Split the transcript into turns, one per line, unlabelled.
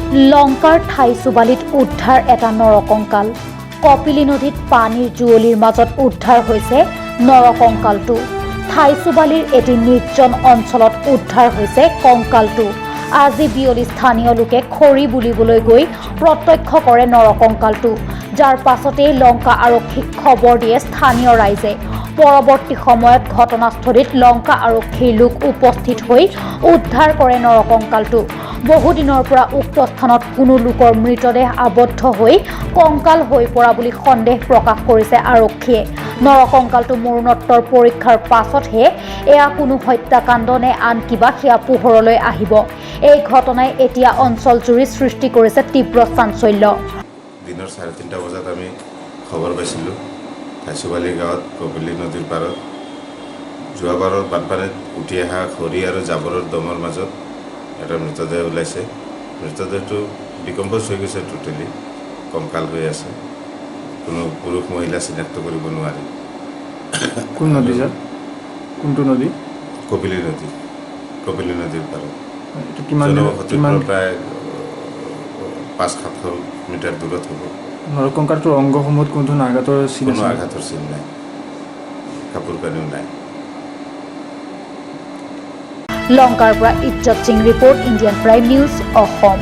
লংকাৰ ঠাই চুবালিত উদ্ধাৰ এটা নৰকংকাল। কপিলী নদীত পানীৰ জুৱলিৰ মাজত উদ্ধাৰ হৈছে নৰকংকালটো। ঠাই চুবালিৰ এটি নিৰ্জন অঞ্চলত উদ্ধাৰ হৈছে কংকালটো। আজি বিয়লি স্থানীয় লোকে খৰি বুলিবলৈ গৈ প্ৰত্যক্ষ কৰে নৰকংকালটো, যাৰ পাছতেই লংকা আৰক্ষীক খবৰ দিয়ে স্থানীয় ৰাইজে। পৰৱৰ্তী সময়ত ঘটনাস্থলীত লংকা আৰক্ষীৰ লোক উপস্থিত হৈ উদ্ধাৰ কৰে নৰকংকালটো। বহুদিনৰ পৰা উক্ত স্থানত কোনো লোকৰ মৃতদেহ আবদ্ধ হৈ কংকাল হৈ পৰা বুলি সন্দেহ প্ৰকাশ কৰিছে আৰক্ষীয়ে। নৰকংকালটো মৰণোত্তৰ পৰীক্ষাৰ পাছতহে এয়া কোনো হত্যাকাণ্ড নে আন কিবা সেয়া পোহৰলৈ আহিব। এই ঘটনাই এতিয়া অঞ্চলজুৰি সৃষ্টি কৰিছে তীব্ৰ চাঞ্চল্য।
দিনৰ 3:30 বজাত আমি খবৰ পাইছিলোঁ ঠাইচুবালি গাঁৱত কপিলী নদীৰ পাৰত যোৱাবাৰৰ বানপানীত উঠি অহা খৰি আৰু জাবৰৰ দমৰ মাজত এটা মৃতদেহ ওলাইছে। মৃতদেহটো ডিকম্প'জ হৈ গৈছে, টোটেলি কংকাল হৈ আছে। কোনো পুৰুষ মহিলা চিনাক্ত কৰিব নোৱাৰি।
কোন নদী ছাৰ? কোনটো নদী?
কপিলী নদী, কপিলী নদীৰ পাৰত।
জনবসতিৰ
পৰা প্ৰায় 500-700 মিটাৰ দূৰত হ'ব।
নৰকংকালটোৰ অংগসমূহত কোনো ধৰণৰ আঘাতৰ চিন আছে?
কোনো আঘাতৰ চিন নাই, কাপোৰ কানিও নাই।
লংকাৰ পৰা ইজ্জত Singh report, Indian prime news, Assam.